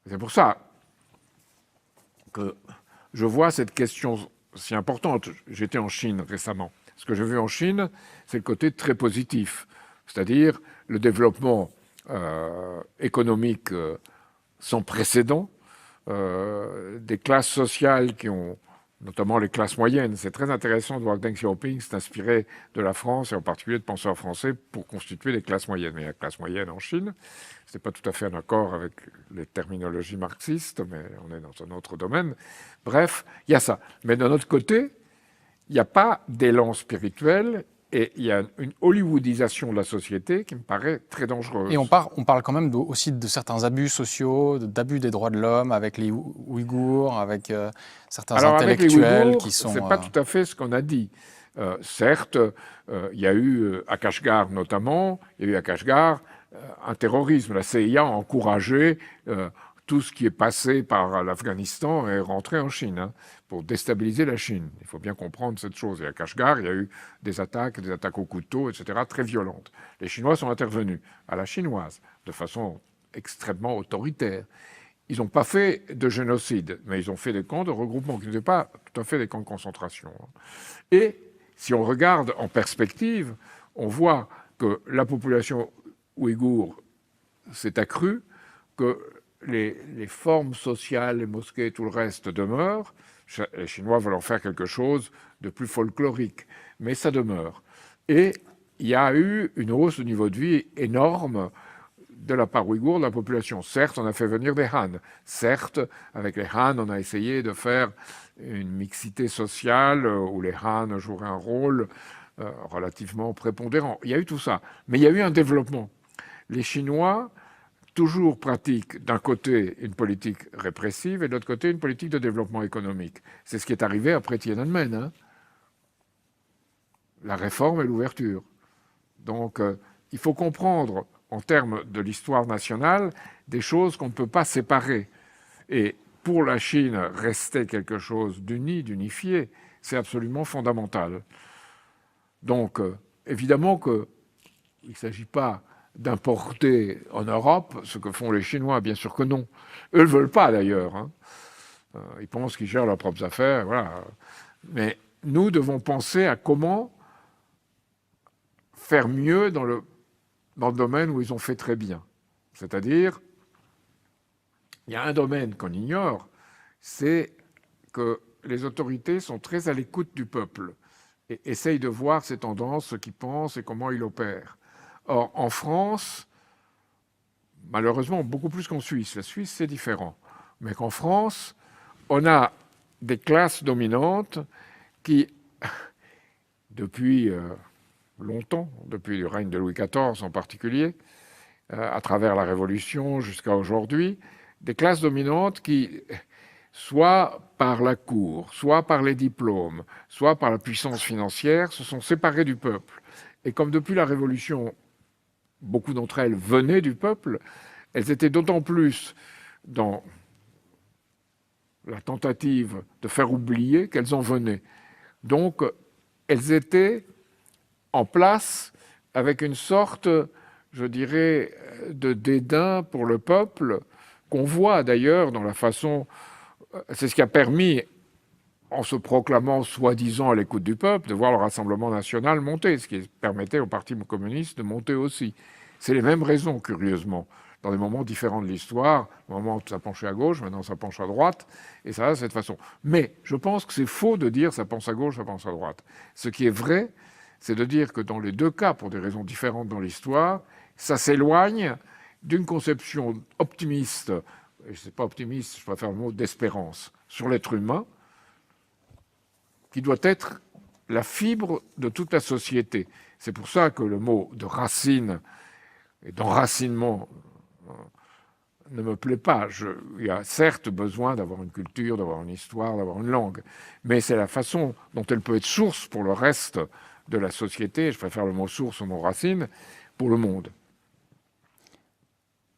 C'est pour ça que je vois cette question si importante. J'étais en Chine récemment. Ce que j'ai vu en Chine, c'est le côté très positif, c'est-à-dire le développement économique sans précédent, des classes sociales qui ont, notamment les classes moyennes. C'est très intéressant de voir que Deng Xiaoping s'est inspiré de la France et en particulier de penseurs français pour constituer les classes moyennes. Mais la classe moyenne en Chine, ce n'est pas tout à fait en accord avec les terminologies marxistes, mais on est dans un autre domaine. Bref, il y a ça. Mais d'un autre côté, il n'y a pas d'élan spirituel et il y a une hollywoodisation de la société qui me paraît très dangereuse. Et on parle quand même aussi de certains abus sociaux, d'abus des droits de l'homme avec les Ouïghours, avec certains intellectuels qui sont... c'est pas tout à fait ce qu'on a dit. Certes, il y a eu à Kashgar notamment, il y a eu à Kashgar un terrorisme. La CIA a encouragé tout ce qui est passé par l'Afghanistan est rentré en Chine pour déstabiliser la Chine. Il faut bien comprendre cette chose. Et à Kashgar, il y a eu des attaques au couteau, etc., très violentes. Les Chinois sont intervenus à la chinoise de façon extrêmement autoritaire. Ils n'ont pas fait de génocide, mais ils ont fait des camps de regroupement qui n'étaient pas tout à fait des camps de concentration. Et si on regarde en perspective, on voit que la population ouïghour s'est accrue, que les formes sociales, les mosquées, tout le reste demeurent. Les Chinois veulent en faire quelque chose de plus folklorique, mais ça demeure. Et il y a eu une hausse du niveau de vie énorme de la part ouïghour de la population. Certes, on a fait venir des Han. Certes, avec les Han, on a essayé de faire une mixité sociale où les Han joueraient un rôle relativement prépondérant. Il y a eu tout ça. Mais il y a eu un développement. Les Chinois toujours pratiquent d'un côté une politique répressive et de l'autre côté une politique de développement économique. C'est ce qui est arrivé après Tiananmen. La réforme et l'ouverture. Donc, il faut comprendre, en termes de l'histoire nationale, des choses qu'on ne peut pas séparer. Et pour la Chine, rester quelque chose d'uni, d'unifié, c'est absolument fondamental. Donc, évidemment qu'il ne s'agit pas d'importer en Europe ce que font les Chinois, bien sûr que non. Eux ne veulent pas d'ailleurs. Ils pensent qu'ils gèrent leurs propres affaires, voilà. Mais nous devons penser à comment faire mieux dans le domaine où ils ont fait très bien. C'est-à-dire, il y a un domaine qu'on ignore, c'est que les autorités sont très à l'écoute du peuple et essayent de voir ses tendances, ce qu'il pense et comment il opère. Or, en France, malheureusement, beaucoup plus qu'en Suisse. La Suisse, c'est différent. Mais qu'en France, on a des classes dominantes qui, depuis longtemps, depuis le règne de Louis XIV en particulier, à travers la Révolution jusqu'à aujourd'hui, des classes dominantes qui, soit par la cour, soit par les diplômes, soit par la puissance financière, se sont séparées du peuple. Et comme depuis la Révolution, beaucoup d'entre elles venaient du peuple, elles étaient d'autant plus dans la tentative de faire oublier qu'elles en venaient. Donc, elles étaient en place avec une sorte, je dirais, de dédain pour le peuple, qu'on voit d'ailleurs dans la façon... C'est ce qui a permis, en se proclamant soi-disant à l'écoute du peuple, de voir le Rassemblement national monter, ce qui permettait au Parti communiste de monter aussi. C'est les mêmes raisons, curieusement, dans des moments différents de l'histoire. Au moment où ça penchait à gauche, maintenant ça penche à droite, et ça va de cette façon. Mais je pense que c'est faux de dire ça pense à gauche, ça pense à droite. Ce qui est vrai, c'est de dire que dans les deux cas, pour des raisons différentes dans l'histoire, ça s'éloigne d'une conception optimiste, et je ne sais pas optimiste, je préfère le mot d'espérance, sur l'être humain, qui doit être la fibre de toute la société. C'est pour ça que le mot de racine et d'enracinement ne me plaît pas. Il y a certes besoin d'avoir une culture, d'avoir une histoire, d'avoir une langue, mais c'est la façon dont elle peut être source pour le reste de la société, je préfère le mot source au mot racine, pour le monde.